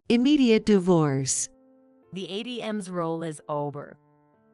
Immediate divorce. The ADM's role is over.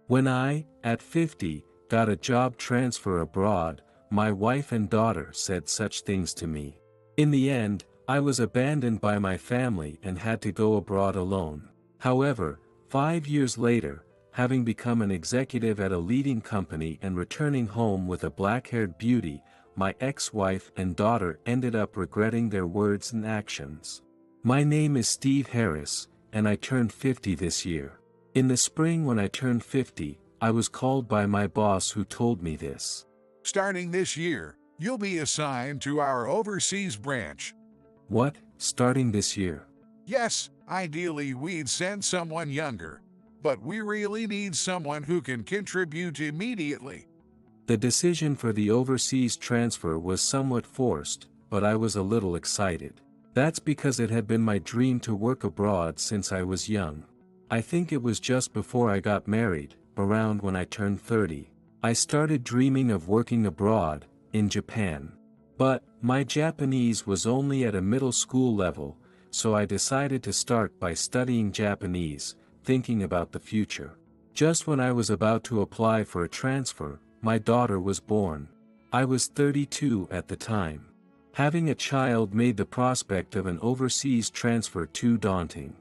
When I, at 50, got a job transfer abroad, my wife and daughter said such things to me. In the end, I was abandoned by my family and had to go abroad alone. However, 5 years later, having become an executive at a leading company and returning home with a black-haired beauty, my ex-wife and daughter ended up regretting their words and actions. My name is Steve Harris, and I turned 50 this year. In the spring when I turned 50, I was called by my boss who told me this. Starting this year, you'll be assigned to our overseas branch. What, starting this year? Yes, ideally we'd send someone younger, but we really need someone who can contribute immediately. The decision for the overseas transfer was somewhat forced, but I was a little excited. That's because it had been my dream to work abroad since I was young. I think it was just before I got married, around when I turned 30. I started dreaming of working abroad, in Japan. But, my Japanese was only at a middle school level, so I decided to start by studying Japanese, thinking about the future. Just when I was about to apply for a transfer, my daughter was born. I was 32 at the time. Having a child made the prospect of an overseas transfer too daunting.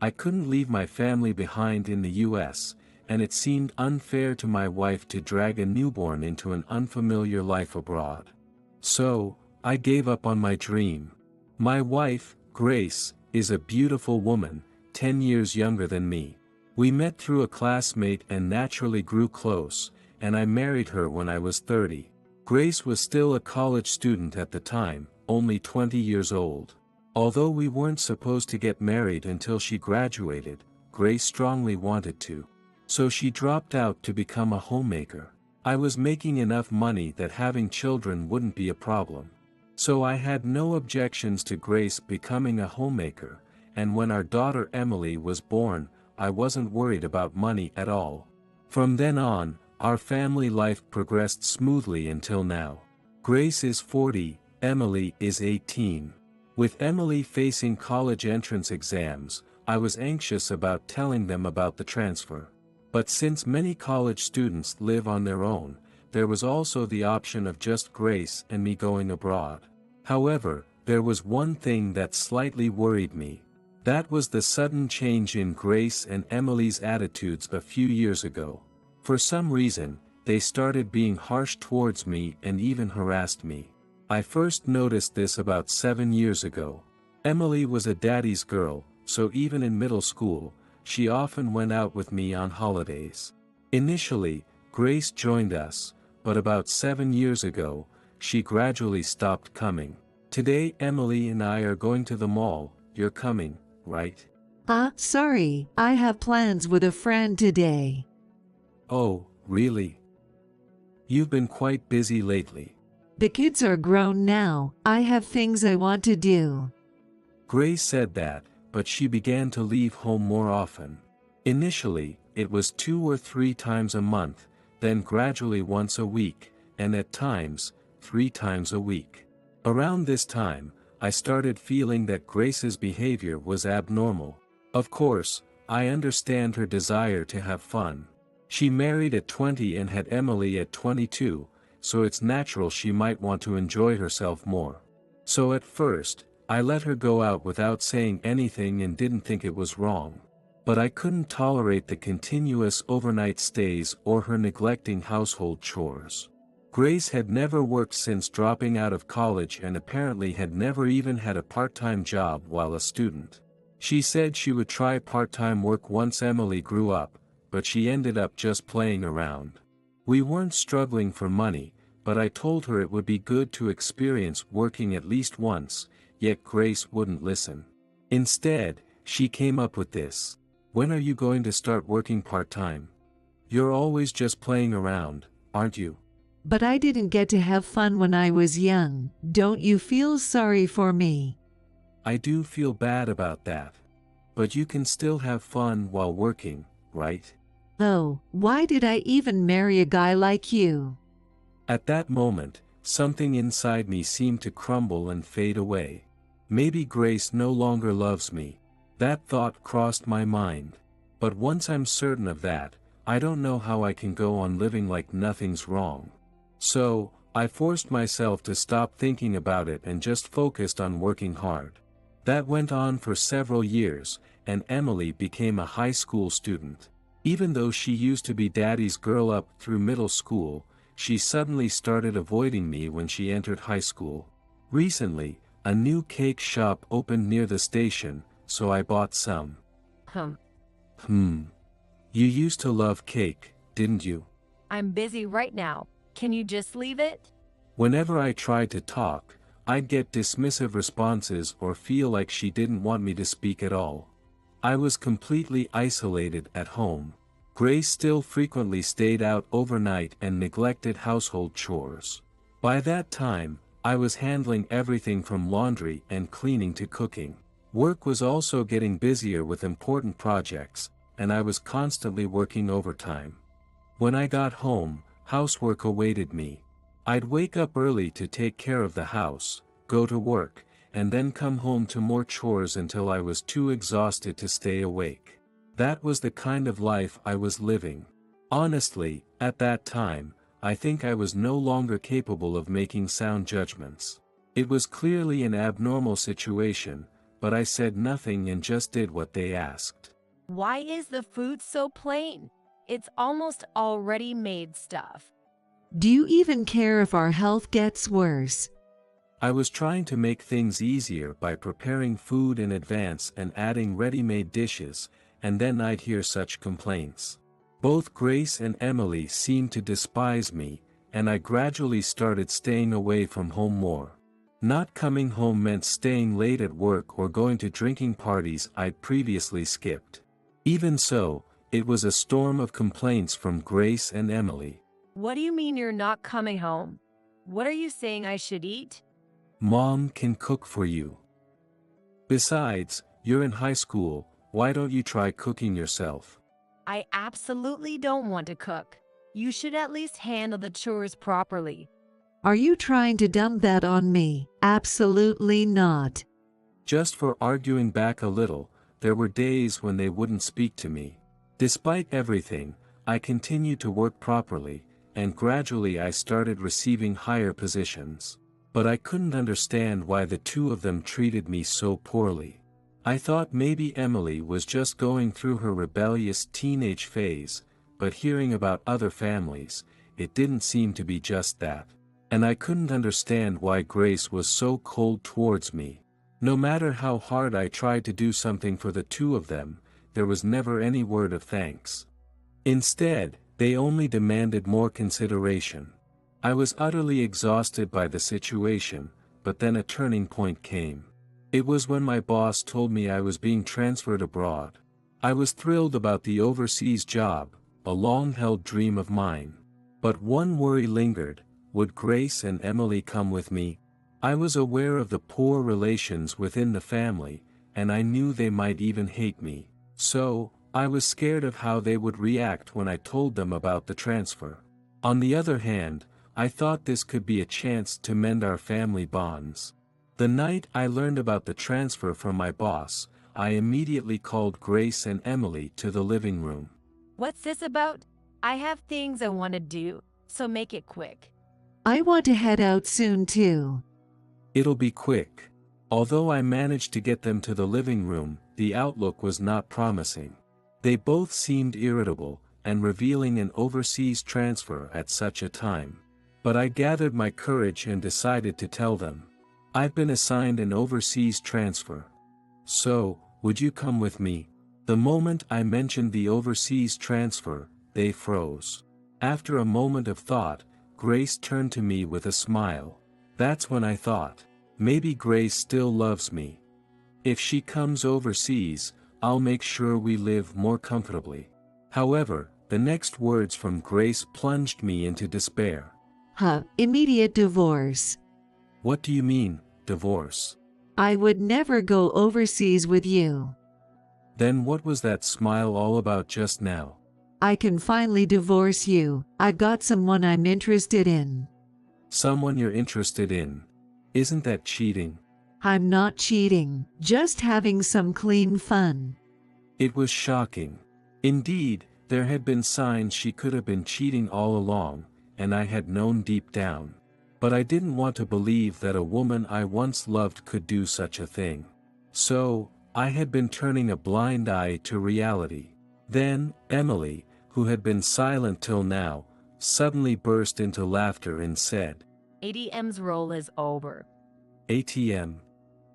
I couldn't leave my family behind in the US, and it seemed unfair to my wife to drag a newborn into an unfamiliar life abroad. So, I gave up on my dream. My wife, Grace, is a beautiful woman, 10 years younger than me. We met through a classmate and naturally grew close, and I married her when I was 30. Grace was still a college student at the time, only 20 years old. Although we weren't supposed to get married until she graduated, Grace strongly wanted to. So she dropped out to become a homemaker. I was making enough money that having children wouldn't be a problem. So I had no objections to Grace becoming a homemaker, and when our daughter Emily was born, I wasn't worried about money at all. From then on, our family life progressed smoothly until now. Grace is 40, Emily is 18. With Emily facing college entrance exams, I was anxious about telling them about the transfer. But since many college students live on their own, there was also the option of just Grace and me going abroad. However, there was one thing that slightly worried me. That was the sudden change in Grace and Emily's attitudes a few years ago. For some reason, they started being harsh towards me and even harassed me. I first noticed this about 7 years ago. Emily was a daddy's girl, so even in middle school, she often went out with me on holidays. Initially, Grace joined us, but about 7 years ago, she gradually stopped coming. Today Emily and I are going to the mall. You're coming, right? Sorry, I have plans with a friend today. Oh, really? You've been quite busy lately. The kids are grown now, I have things I want to do. Grace said that, but she began to leave home more often. Initially, it was 2 or 3 times a month, then gradually once a week, and at times, 3 times a week. Around this time, I started feeling that Grace's behavior was abnormal. Of course, I understand her desire to have fun. She married at 20 and had Emily at 22, so it's natural she might want to enjoy herself more. So at first, I let her go out without saying anything and didn't think it was wrong. But I couldn't tolerate the continuous overnight stays or her neglecting household chores. Grace had never worked since dropping out of college and apparently had never even had a part-time job while a student. She said she would try part-time work once Emily grew up, but she ended up just playing around. We weren't struggling for money, but I told her it would be good to experience working at least once, yet Grace wouldn't listen. Instead, she came up with this. When are you going to start working part-time? You're always just playing around, aren't you? But I didn't get to have fun when I was young. Don't you feel sorry for me? I do feel bad about that. But you can still have fun while working, right? Oh, why did I even marry a guy like you? At that moment, something inside me seemed to crumble and fade away. Maybe Grace no longer loves me. That thought crossed my mind. But once I'm certain of that, I don't know how I can go on living like nothing's wrong. So, I forced myself to stop thinking about it and just focused on working hard. That went on for several years, and Emily became a high school student. Even though she used to be Daddy's girl up through middle school, she suddenly started avoiding me when she entered high school. Recently, a new cake shop opened near the station, so I bought some. You used to love cake, didn't you? I'm busy right now. Can you just leave it? Whenever I tried to talk, I'd get dismissive responses or feel like she didn't want me to speak at all. I was completely isolated at home. Grace still frequently stayed out overnight and neglected household chores. By that time, I was handling everything from laundry and cleaning to cooking. Work was also getting busier with important projects, and I was constantly working overtime. When I got home, housework awaited me. I'd wake up early to take care of the house, go to work, and then come home to more chores until I was too exhausted to stay awake. That was the kind of life I was living. Honestly, at that time, I think I was no longer capable of making sound judgments. It was clearly an abnormal situation, but I said nothing and just did what they asked. Why is the food so plain? It's almost already made stuff. Do you even care if our health gets worse? I was trying to make things easier by preparing food in advance and adding ready-made dishes, and then I'd hear such complaints. Both Grace and Emily seemed to despise me, and I gradually started staying away from home more. Not coming home meant staying late at work or going to drinking parties I'd previously skipped. Even so, it was a storm of complaints from Grace and Emily. What do you mean you're not coming home? What are you saying I should eat? Mom can cook for you. Besides, you're in high school, why don't you try cooking yourself? I absolutely don't want to cook. You should at least handle the chores properly. Are you trying to dump that on me? Absolutely not. Just for arguing back a little, there were days when they wouldn't speak to me. Despite everything, I continued to work properly, and gradually I started receiving higher positions. But I couldn't understand why the two of them treated me so poorly. I thought maybe Emily was just going through her rebellious teenage phase, but hearing about other families, it didn't seem to be just that. And I couldn't understand why Grace was so cold towards me. No matter how hard I tried to do something for the two of them, there was never any word of thanks. Instead, they only demanded more consideration. I was utterly exhausted by the situation, but then a turning point came. It was when my boss told me I was being transferred abroad. I was thrilled about the overseas job, a long-held dream of mine. But one worry lingered: would Grace and Emily come with me? I was aware of the poor relations within the family, and I knew they might even hate me. So, I was scared of how they would react when I told them about the transfer. On the other hand, I thought this could be a chance to mend our family bonds. The night I learned about the transfer from my boss, I immediately called Grace and Emily to the living room. What's this about? I have things I want to do, so make it quick. I want to head out soon too. It'll be quick. Although I managed to get them to the living room, the outlook was not promising. They both seemed irritable, and revealing an overseas transfer at such a time. But I gathered my courage and decided to tell them. I've been assigned an overseas transfer. So, would you come with me? The moment I mentioned the overseas transfer, they froze. After a moment of thought, Grace turned to me with a smile. That's when I thought, maybe Grace still loves me. If she comes overseas, I'll make sure we live more comfortably. However, the next words from Grace plunged me into despair. Immediate divorce. What do you mean, divorce? I would never go overseas with you. Then what was that smile all about just now? I can finally divorce you. I got someone I'm interested in. Someone you're interested in. Isn't that cheating? I'm not cheating, just having some clean fun. It was shocking. Indeed, there had been signs she could have been cheating all along, and I had known deep down. But I didn't want to believe that a woman I once loved could do such a thing. So, I had been turning a blind eye to reality. Then, Emily, who had been silent till now, suddenly burst into laughter and said, ATM's role is over. ATM?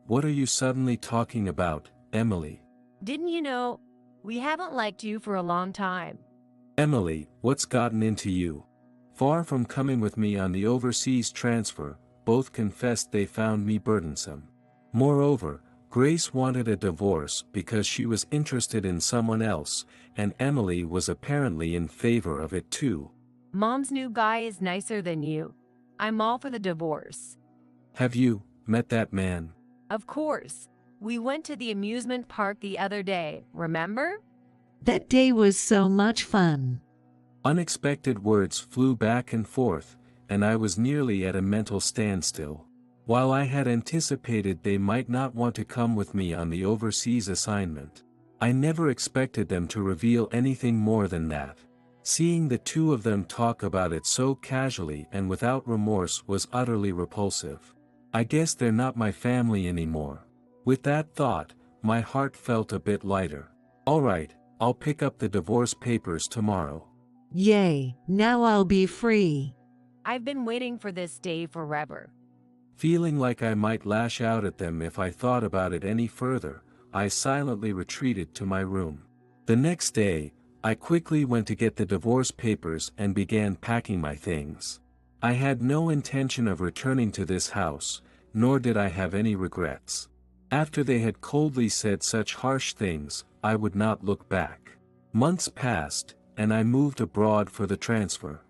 What are you suddenly talking about, Emily? Didn't you know? We haven't liked you for a long time. Emily, what's gotten into you? Far from coming with me on the overseas transfer, both confessed they found me burdensome. Moreover, Grace wanted a divorce because she was interested in someone else, and Emily was apparently in favor of it too. Mom's new guy is nicer than you. I'm all for the divorce. Have you met that man? Of course. We went to the amusement park the other day, remember? That day was so much fun. Unexpected words flew back and forth, and I was nearly at a mental standstill. While I had anticipated they might not want to come with me on the overseas assignment, I never expected them to reveal anything more than that. Seeing the two of them talk about it so casually and without remorse was utterly repulsive. I guess they're not my family anymore. With that thought, my heart felt a bit lighter. All right, I'll pick up the divorce papers tomorrow. Yay, now I'll be free. I've been waiting for this day forever. Feeling like I might lash out at them if I thought about it any further, I silently retreated to my room. The next day, I quickly went to get the divorce papers and began packing my things. I had no intention of returning to this house, nor did I have any regrets. After they had coldly said such harsh things, I would not look back. Months passed, and I moved abroad for the transfer.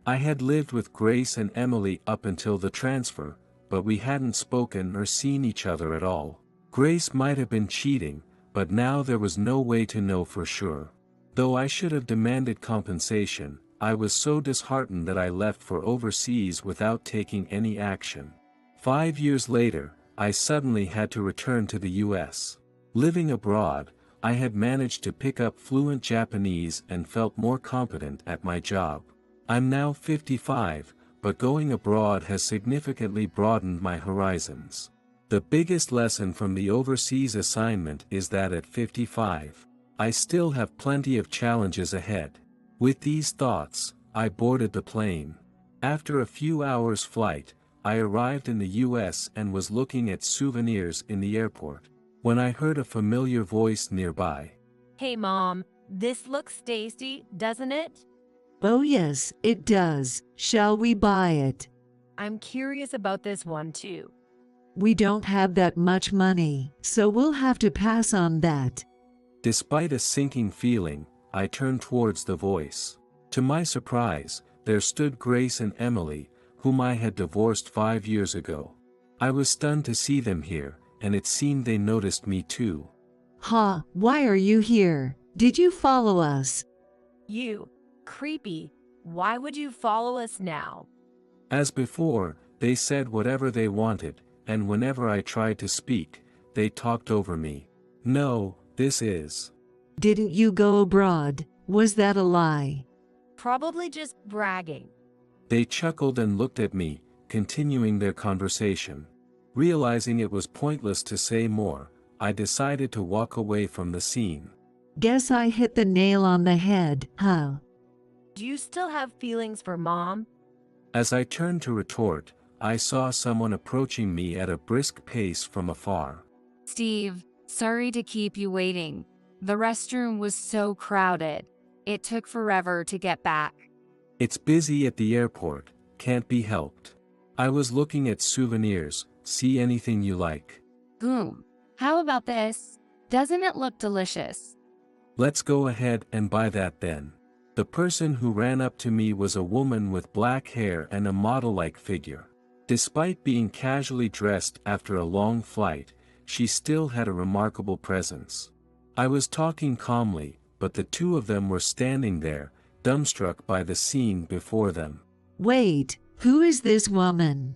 I had lived with Grace and Emily up until the transfer, but we hadn't spoken or seen each other at all. Grace might have been cheating, but now there was no way to know for sure. Though I should have demanded compensation, I was so disheartened that I left for overseas without taking any action. 5 years later, I suddenly had to return to the US. Living abroad, I had managed to pick up fluent Japanese and felt more competent at my job. I'm now 55, but going abroad has significantly broadened my horizons. The biggest lesson from the overseas assignment is that at 55, I still have plenty of challenges ahead. With these thoughts, I boarded the plane. After a few hours' flight, I arrived in the US and was looking at souvenirs in the airport, when I heard a familiar voice nearby. Hey Mom, this looks tasty, doesn't it? Oh yes, it does. Shall we buy it? I'm curious about this one too. We don't have that much money, so we'll have to pass on that. Despite a sinking feeling, I turned towards the voice. To my surprise, there stood Grace and Emily, whom I had divorced 5 years ago. I was stunned to see them here, and it seemed they noticed me too. Ha, why are you here? Did you follow us? You, creepy, why would you follow us now? As before, they said whatever they wanted, and whenever I tried to speak, they talked over me. No, this is. Didn't you go abroad? Was that a lie? Probably just bragging. They chuckled and looked at me, continuing their conversation. Realizing it was pointless to say more, I decided to walk away from the scene. Guess I hit the nail on the head, huh? Do you still have feelings for Mom? As I turned to retort, I saw someone approaching me at a brisk pace from afar. Steve, sorry to keep you waiting. The restroom was so crowded. It took forever to get back. It's busy at the airport, can't be helped. I was looking at souvenirs, see anything you like. Boom. How about this? Doesn't it look delicious? Let's go ahead and buy that then. The person who ran up to me was a woman with black hair and a model-like figure. Despite being casually dressed after a long flight, she still had a remarkable presence. I was talking calmly, but the two of them were standing there, dumbstruck by the scene before them. Wait, who is this woman?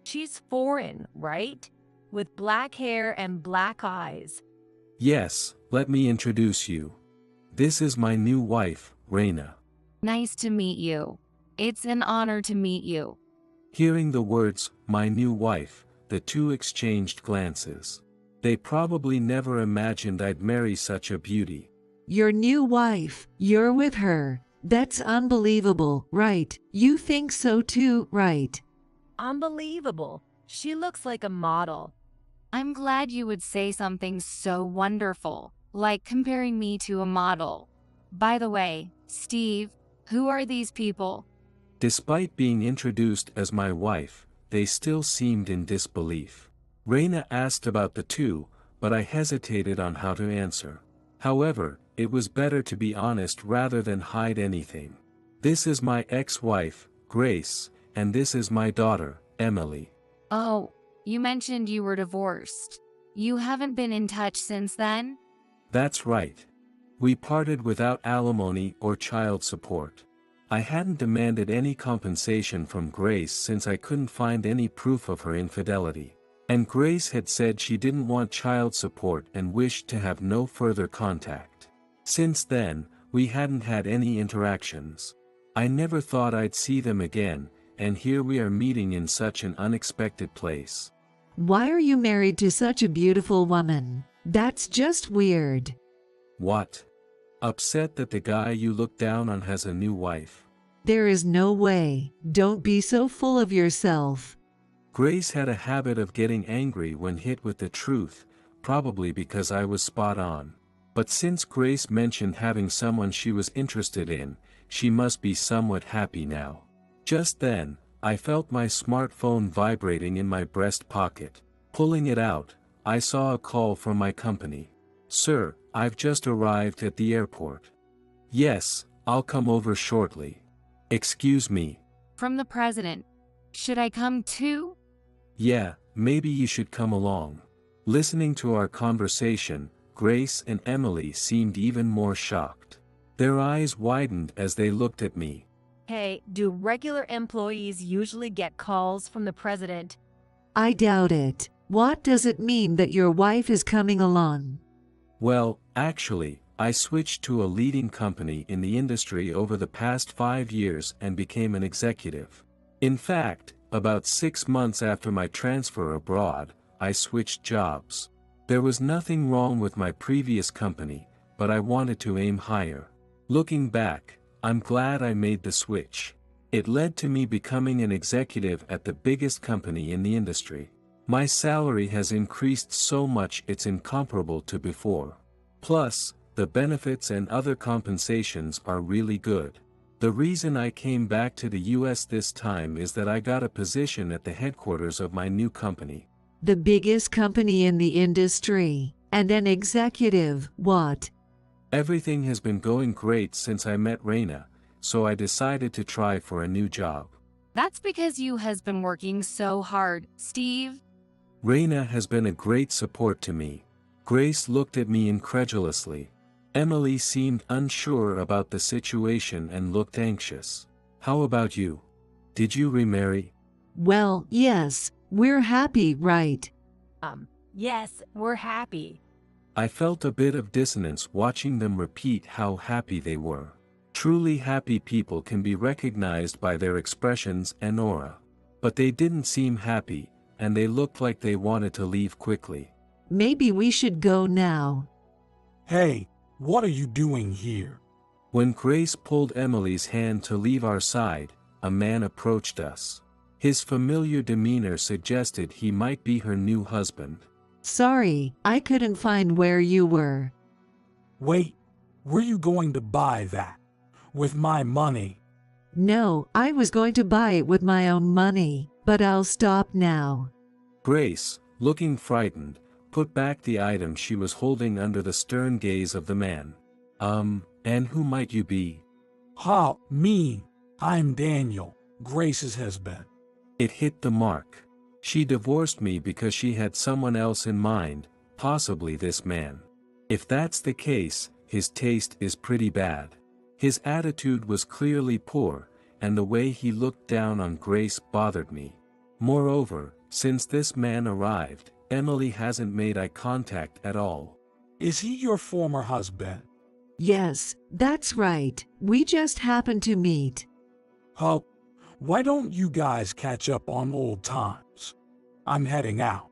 She's foreign, right? with black hair and black eyes. Yes, let me introduce you. This is my new wife, Raina. Nice to meet you. It's an honor to meet you. Hearing the words, my new wife, the two exchanged glances. They probably never imagined I'd marry such a beauty. Your new wife, you're with her. That's unbelievable, right? You think so too, right? Unbelievable. She looks like a model. I'm glad you would say something so wonderful, like comparing me to a model. By the way, Steve, who are these people? Despite being introduced as my wife, they still seemed in disbelief. Raina asked about the two, but I hesitated on how to answer. However, it was better to be honest rather than hide anything. This is my ex-wife, Grace, and this is my daughter, Emily. Oh, you mentioned you were divorced. You haven't been in touch since then? That's right. We parted without alimony or child support. I hadn't demanded any compensation from Grace since I couldn't find any proof of her infidelity. And Grace had said she didn't want child support and wished to have no further contact. Since then, we hadn't had any interactions. I never thought I'd see them again, and here we are meeting in such an unexpected place. Why are you married to such a beautiful woman? That's just weird. What? Upset that the guy you look down on has a new wife? There is no way. Don't be so full of yourself. Grace had a habit of getting angry when hit with the truth, probably because I was spot on. But since Grace mentioned having someone she was interested in, she must be somewhat happy now. Just then, I felt my smartphone vibrating in my breast pocket. Pulling it out, I saw a call from my company. Sir, I've just arrived at the airport. Yes, I'll come over shortly. Excuse me. From the president. Should I come too? Yeah, maybe you should come along. Listening to our conversation, Grace and Emily seemed even more shocked. Their eyes widened as they looked at me. Hey, do regular employees usually get calls from the president? I doubt it. What does it mean that your wife is coming along? Well, actually, I switched to a leading company in the industry over the past 5 years and became an executive. In fact, about 6 months after my transfer abroad, I switched jobs. There was nothing wrong with my previous company, but I wanted to aim higher. Looking back, I'm glad I made the switch. It led to me becoming an executive at the biggest company in the industry. My salary has increased so much it's incomparable to before. Plus, the benefits and other compensations are really good. The reason I came back to the US this time is that I got a position at the headquarters of my new company. The biggest company in the industry. And an executive, what? Everything has been going great since I met Raina, so I decided to try for a new job. That's because you has been working so hard, Steve. Raina has been a great support to me. Grace looked at me incredulously. Emily seemed unsure about the situation and looked anxious. How about you? Did you remarry? Well, yes, we're happy, right? Yes, we're happy. I felt a bit of dissonance watching them repeat how happy they were. Truly happy people can be recognized by their expressions and aura. But they didn't seem happy, and they looked like they wanted to leave quickly. Maybe we should go now. Hey, what are you doing here? When Grace pulled Emily's hand to leave our side, a man approached us. His familiar demeanor suggested he might be her new husband. Sorry, I couldn't find where you were. Wait, were you going to buy that? With my money? No, I was going to buy it with my own money, but I'll stop now. Grace, looking frightened, put back the item she was holding under the stern gaze of the man. And who might you be? Me. I'm Daniel, Grace's husband. It hit the mark. She divorced me because she had someone else in mind, possibly this man. If that's the case, his taste is pretty bad. His attitude was clearly poor, and the way he looked down on Grace bothered me. Moreover, since this man arrived, Emily hasn't made eye contact at all. Is he your former husband? Yes, that's right. We just happened to meet. Oh, why don't you guys catch up on old times? I'm heading out.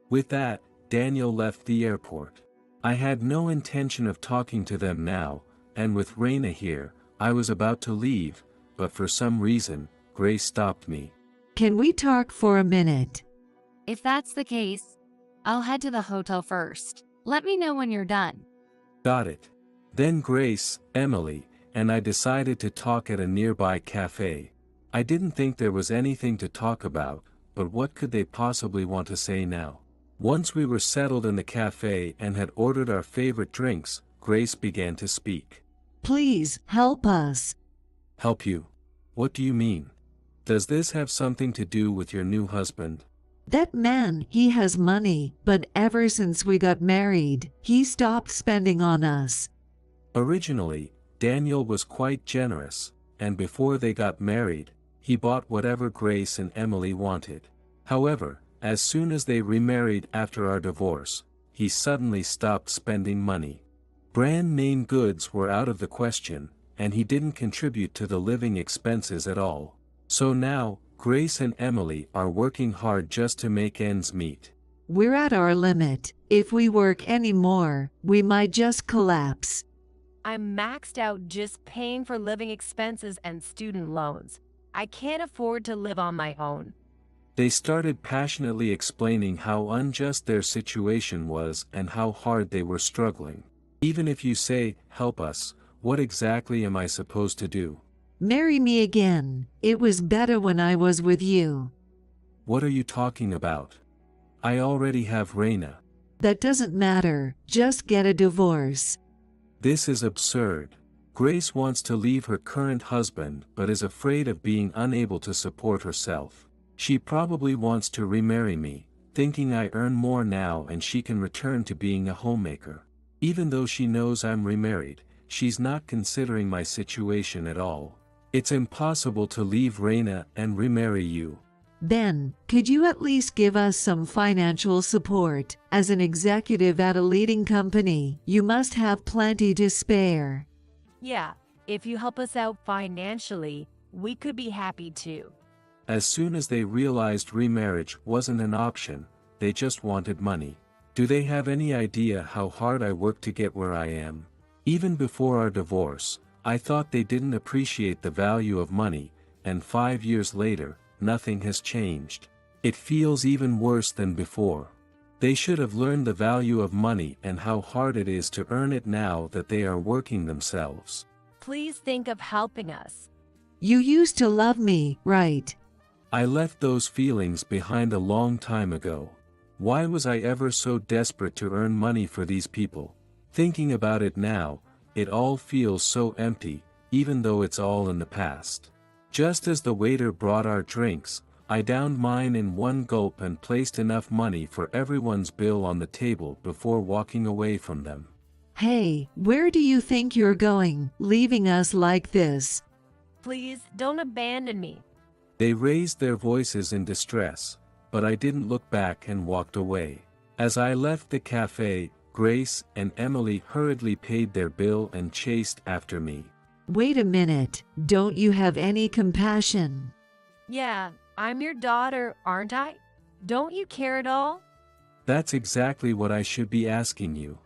With that, Daniel left the airport. I had no intention of talking to them now, and with Raina here, I was about to leave, but for some reason, Grace stopped me. Can we talk for a minute? If that's the case, I'll head to the hotel first. Let me know when you're done. Got it. Then Grace, Emily, and I decided to talk at a nearby cafe. I didn't think there was anything to talk about, but what could they possibly want to say now? Once we were settled in the cafe and had ordered our favorite drinks, Grace began to speak. Please, help us. Help you? What do you mean? Does this have something to do with your new husband? That man, he has money, but ever since we got married, he stopped spending on us. Originally, Daniel was quite generous, and before they got married, he bought whatever Grace and Emily wanted. However, as soon as they remarried after our divorce, he suddenly stopped spending money. Brand name goods were out of the question, and he didn't contribute to the living expenses at all. So now, Grace and Emily are working hard just to make ends meet. We're at our limit. If we work any more, we might just collapse. I'm maxed out just paying for living expenses and student loans. I can't afford to live on my own. They started passionately explaining how unjust their situation was and how hard they were struggling. Even if you say, help us, what exactly am I supposed to do? Marry me again. It was better when I was with you. What are you talking about? I already have Raina. That doesn't matter. Just get a divorce. This is absurd. Grace wants to leave her current husband but is afraid of being unable to support herself. She probably wants to remarry me, thinking I earn more now and she can return to being a homemaker. Even though she knows I'm remarried, she's not considering my situation at all. It's impossible to leave Raina and remarry you. Then, could you at least give us some financial support? As an executive at a leading company, you must have plenty to spare. Yeah, if you help us out financially, we could be happy too. As soon as they realized remarriage wasn't an option, they just wanted money. Do they have any idea how hard I worked to get where I am? Even before our divorce, I thought they didn't appreciate the value of money, and 5 years later, nothing has changed. It feels even worse than before. They should have learned the value of money and how hard it is to earn it now that they are working themselves. Please think of helping us. You used to love me, right? I left those feelings behind a long time ago. Why was I ever so desperate to earn money for these people? Thinking about it now, it all feels so empty, even though it's all in the past. Just as the waiter brought our drinks, I downed mine in one gulp and placed enough money for everyone's bill on the table before walking away from them. Hey, where do you think you're going, leaving us like this? Please don't abandon me. They raised their voices in distress, but I didn't look back and walked away. As I left the cafe, Grace and Emily hurriedly paid their bill and chased after me. Wait a minute, don't you have any compassion? Yeah, I'm your daughter, aren't I? Don't you care at all? That's exactly what I should be asking you.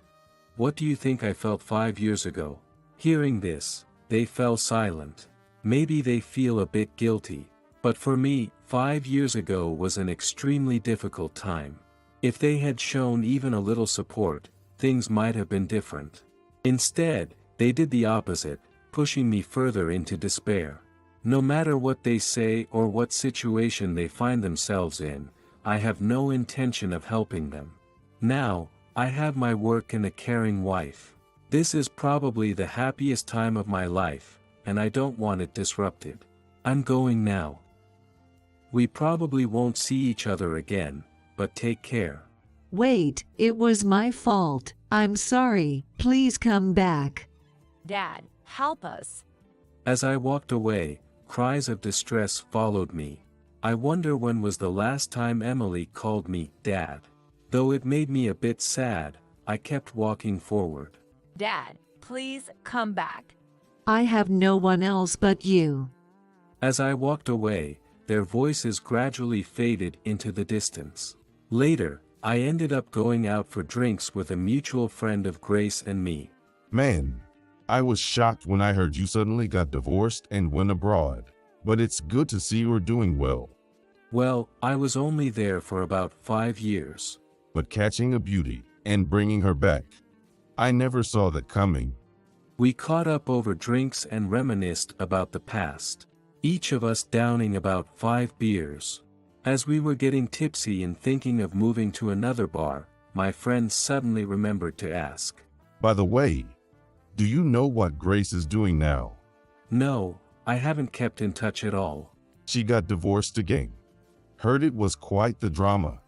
What do you think I felt 5 years ago? Hearing this, they fell silent. Maybe they feel a bit guilty. But for me, 5 years ago was an extremely difficult time. If they had shown even a little support, things might have been different. Instead, they did the opposite, pushing me further into despair. No matter what they say or what situation they find themselves in, I have no intention of helping them. Now, I have my work and a caring wife. This is probably the happiest time of my life, and I don't want it disrupted. I'm going now. We probably won't see each other again, but take care. Wait, it was my fault. I'm sorry. Please come back. Dad, help us. As I walked away, cries of distress followed me. I wonder when was the last time Emily called me Dad. Though it made me a bit sad, I kept walking forward. Dad, please come back. I have no one else but you. As I walked away, their voices gradually faded into the distance. Later, I ended up going out for drinks with a mutual friend of Grace and me. Man, I was shocked when I heard you suddenly got divorced and went abroad, but it's good to see you're doing well. Well, I was only there for about 5 years. But catching a beauty and bringing her back, I never saw that coming. We caught up over drinks and reminisced about the past, each of us downing about 5 beers. As we were getting tipsy and thinking of moving to another bar, my friend suddenly remembered to ask, By the way, do you know what Grace is doing now? No, I haven't kept in touch at all. She got divorced again. Heard it was quite the drama.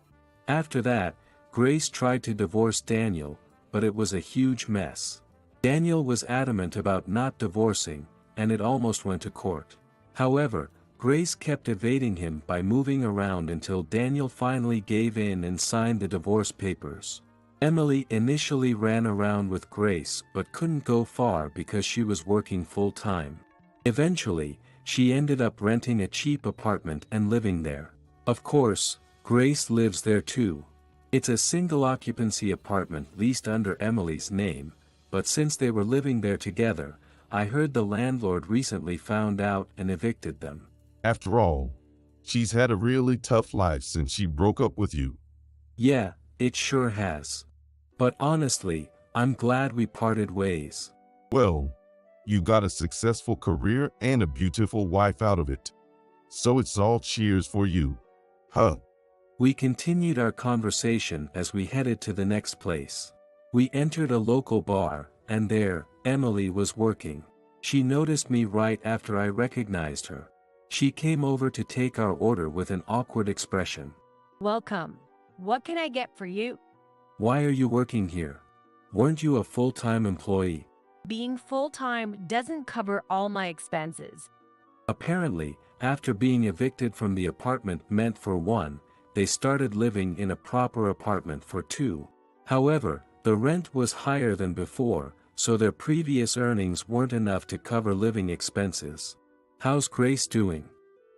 After that, Grace tried to divorce Daniel, but it was a huge mess. Daniel was adamant about not divorcing, and it almost went to court. However, Grace kept evading him by moving around until Daniel finally gave in and signed the divorce papers. Emily initially ran around with Grace but couldn't go far because she was working full-time. Eventually, she ended up renting a cheap apartment and living there. Of course, Grace lives there too. It's a single-occupancy apartment leased under Emily's name, but since they were living there together, I heard the landlord recently found out and evicted them. After all, she's had a really tough life since she broke up with you. Yeah, it sure has. But honestly, I'm glad we parted ways. Well, you got a successful career and a beautiful wife out of it. So it's all cheers for you. Huh. We continued our conversation as we headed to the next place. We entered a local bar, and there, Emily was working. She noticed me right after I recognized her. She came over to take our order with an awkward expression. Welcome. What can I get for you? Why are you working here? Weren't you a full-time employee? Being full-time doesn't cover all my expenses. Apparently, after being evicted from the apartment meant for one, they started living in a proper apartment for two. However, the rent was higher than before, so their previous earnings weren't enough to cover living expenses. How's Grace doing?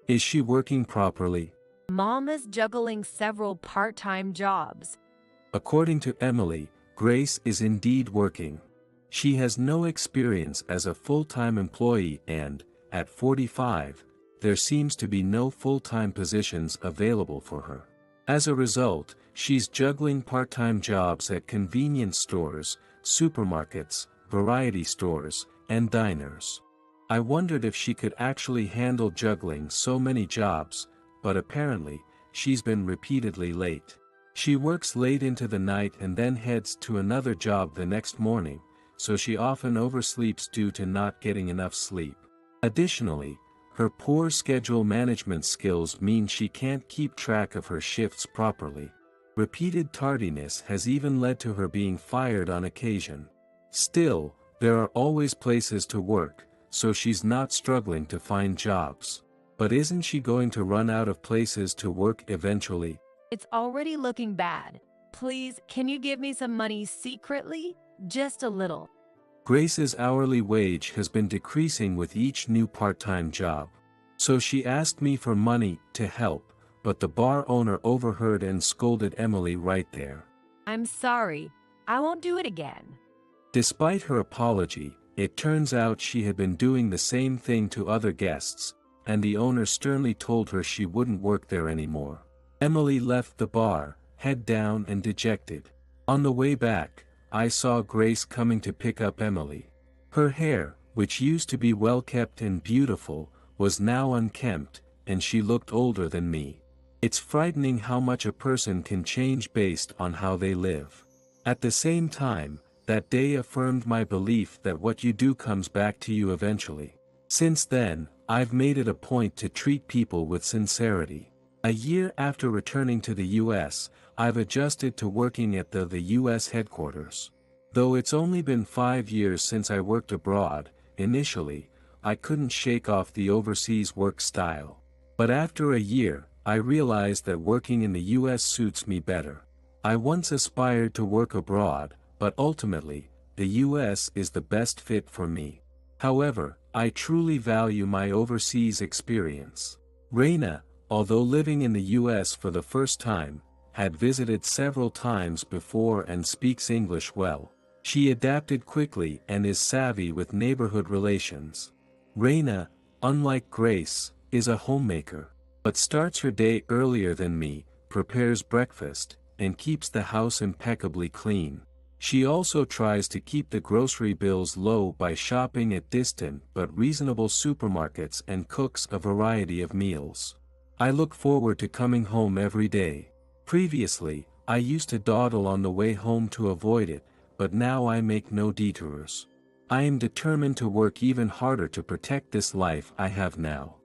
Is she working properly? Mom is juggling several part-time jobs. According to Emily, Grace is indeed working. She has no experience as a full-time employee and, at 45, there seems to be no full-time positions available for her. As a result, she's juggling part-time jobs at convenience stores, supermarkets, variety stores, and diners. I wondered if she could actually handle juggling so many jobs, but apparently, she's been repeatedly late. She works late into the night and then heads to another job the next morning, so she often oversleeps due to not getting enough sleep. Additionally, her poor schedule management skills mean she can't keep track of her shifts properly. Repeated tardiness has even led to her being fired on occasion. Still, there are always places to work, so she's not struggling to find jobs. But isn't she going to run out of places to work eventually? It's already looking bad. Please, can you give me some money secretly? Just a little. Grace's hourly wage has been decreasing with each new part-time job. So she asked me for money to help, but the bar owner overheard and scolded Emily right there. I'm sorry. I won't do it again. Despite her apology, it turns out she had been doing the same thing to other guests, and the owner sternly told her she wouldn't work there anymore. Emily left the bar, head down and dejected. On the way back, I saw Grace coming to pick up Emily. Her hair, which used to be well kept and beautiful, was now unkempt, and she looked older than me. It's frightening how much a person can change based on how they live. At the same time, that day affirmed my belief that what you do comes back to you eventually. Since then, I've made it a point to treat people with sincerity. A year after returning to the US, I've adjusted to working at the US headquarters. Though it's only been 5 years since I worked abroad, initially, I couldn't shake off the overseas work style. But after a year, I realized that working in the US suits me better. I once aspired to work abroad, but ultimately, the US is the best fit for me. However, I truly value my overseas experience. Reina, although living in the US for the first time, had visited several times before and speaks English well. She adapted quickly and is savvy with neighborhood relations. Reina, unlike Grace, is a homemaker, but starts her day earlier than me, prepares breakfast, and keeps the house impeccably clean. She also tries to keep the grocery bills low by shopping at distant but reasonable supermarkets and cooks a variety of meals. I look forward to coming home every day. Previously, I used to dawdle on the way home to avoid it, but now I make no detours. I am determined to work even harder to protect this life I have now.